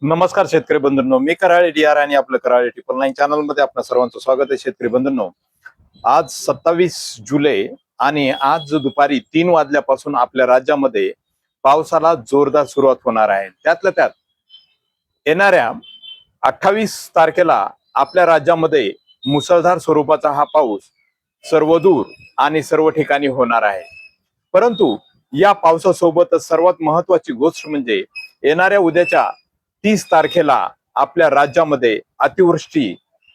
नमस्कार शेतकरी बंधूंनो, मी कराळे DR आणि आपलं कराळे 999 चॅनल मध्ये आपल्या सर्वांचं स्वागत आहे. शेतकरी बंधूंनो, आज 27 जुलै आणि आज दुपारी 3 वाजल्यापासून आपल्या राज्यामध्ये पावसाला जोरदार सुरुवात होणार आहे. त्यातल्या त्यात येणाऱ्या 28 तारखेला आपल्या राज्यामध्ये मुसळधार स्वरूपाचा हा पाऊस सर्वदूर आणि सर्व ठिकाणी होणार आहे. परंतु या पावसासोबतच सर्वात महत्वाची गोष्ट म्हणजे येणाऱ्या उद्याच्या 30 तारखेला आपल्या राज्यामध्ये अतिवृष्टी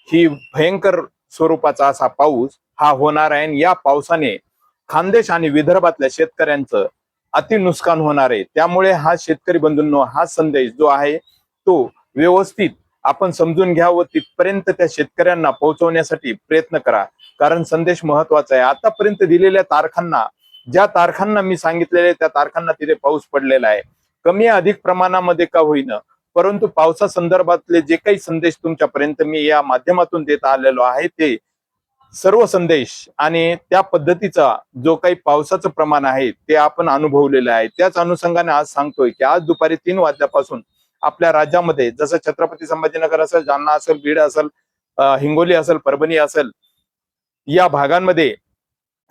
ही भयंकर स्वरूपाचा असा पाऊस हा होणार आहे. या पावसाने खानदेश आणि विदर्भातल्या शेतकऱ्यांचं अति नुकसान होणार आहे. त्यामुळे हा शेतकरी बंधूंनो, हा संदेश जो आहे तो व्यवस्थित आपण समजून घ्या व तिथपर्यंत त्या शेतकऱ्यांना पोहोचवण्यासाठी प्रयत्न करा, कारण संदेश महत्वाचा आहे. आतापर्यंत दिलेल्या तारखांना, ज्या तारखांना मी सांगितलेले त्या तारखांना तिथे पाऊस पडलेला आहे. कमी अधिक प्रमाणामध्ये का होईना, परंतु पावसा संदर्भातले जे काही संदेश तुमच्यापर्यंत मी या माध्यमातून देत आलेलो आहे ते सर्व संदेश आणि त्या पद्धतीचा जो काही पावसाचं प्रमाण आहे ते आपण अनुभवलेलं आहे. त्याच अनुषंगाने आज सांगतोय की आज दुपारी 3 वाजल्यापासून आपल्या राज्यामध्ये जसं छत्रपती संभाजीनगर असेल, जालना असेल, बीड असेल, हिंगोली असेल, परभणी असेल, या भागांमध्ये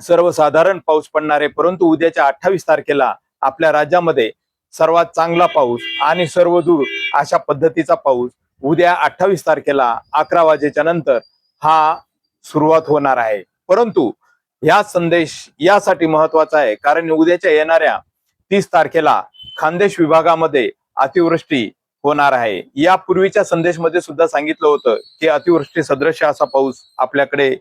सर्वसाधारण पाऊस पडणार आहे. परंतु उद्याच्या 28 तारखेला आपल्या राज्यामध्ये सर्वात चांगला पाऊस आणि सर्वदूर अशा पद्धतीचा पाऊस उद्या 28 तारखेला 11 वाजेच्या नंतर हा सुरुवात होणार आहे. परंतु हा संदेश यासाठी महत्वाचा आहे कारण उद्याच्या येणाऱ्या 30 तारखेला खानदेश विभागामध्ये अतिवृष्टी होणार आहे. यापूर्वीच्या संदेशमध्ये सुद्धा सांगितलं होतं की अतिवृष्टी सदृश असा पाऊस आपल्याकडे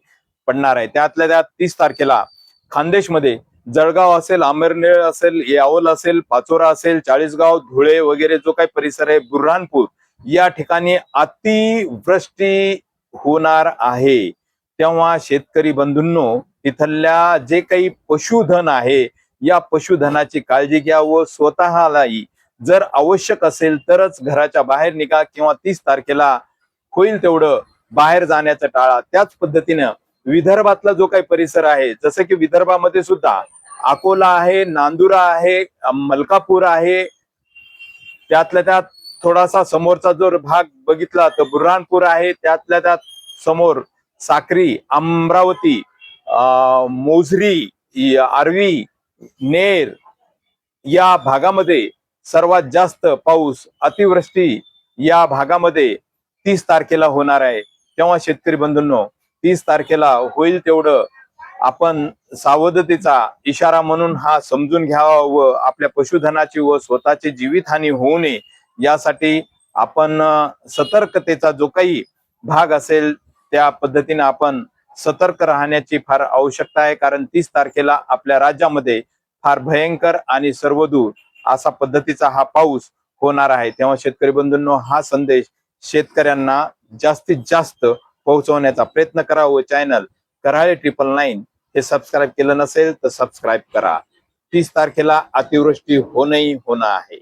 पडणार आहे. त्यातल्या त्यात 30 तारखेला खानदेशमध्ये जळगाव असेल, आमरनेर असेल, यावल असेल, पाचोरा असेल, चाळीसगाव, धुळे वगैरे जो काही परिसर आहे, बुरहानपूर या ठिकाणी अतिवृष्टी होणार आहे. तेव्हा शेतकरी बंधूंनो, तिथल्या जे काही पशुधन आहे या पशुधनाची काळजी घ्या व स्वतःलाही जर आवश्यक असेल तरच घराच्या बाहेर निघा किंवा 30 तारखेला होईल तेवढं बाहेर जाण्याचं टाळा. त्याच पद्धतीनं विदर्भातला जो काही परिसर आहे, जसं की विदर्भामध्ये सुद्धा अकोला आहे, नांदुरा आहे, मलकापूर आहे, त्यातल्या त्यात थोडासा समोरचा जर भाग बघितला तर बुरहानपूर आहे, त्यातल्या त्यात समोर साक्री, अमरावती, मोझरी, आर्वी, नेर या भागामध्ये सर्वात जास्त पाऊस, अतिवृष्टी या भागामध्ये 30 तारखेला होणार आहे. तेव्हा शेतकरी बंधूंनो, 30 तारखेला होईल तेवढं आपण सावधतेचा इशारा म्हणून हा समजून घ्यावा व आपल्या पशुधनाची व स्वतःची जीवितहानी होऊ नये यासाठी आपण सतर्कतेचा जो काही भाग असेल त्या पद्धतीने आपण सतर्क राहण्याची फार आवश्यकता आहे. कारण 30 तारखेला आपल्या राज्यामध्ये फार भयंकर आणि सर्वदूर असा पद्धतीचा हा पाऊस होणार आहे. तेव्हा शेतकरी बंधूंनो, हा संदेश शेतकऱ्यांना जास्तीत जास्त पोहोचवण्याचा प्रयत्न करा व चॅनल कराळे 999 हे सबस्क्राईब केलं नसेल तर सबस्क्राईब करा. 30 तारखेला अतिवृष्टी होणंही होणं आहे.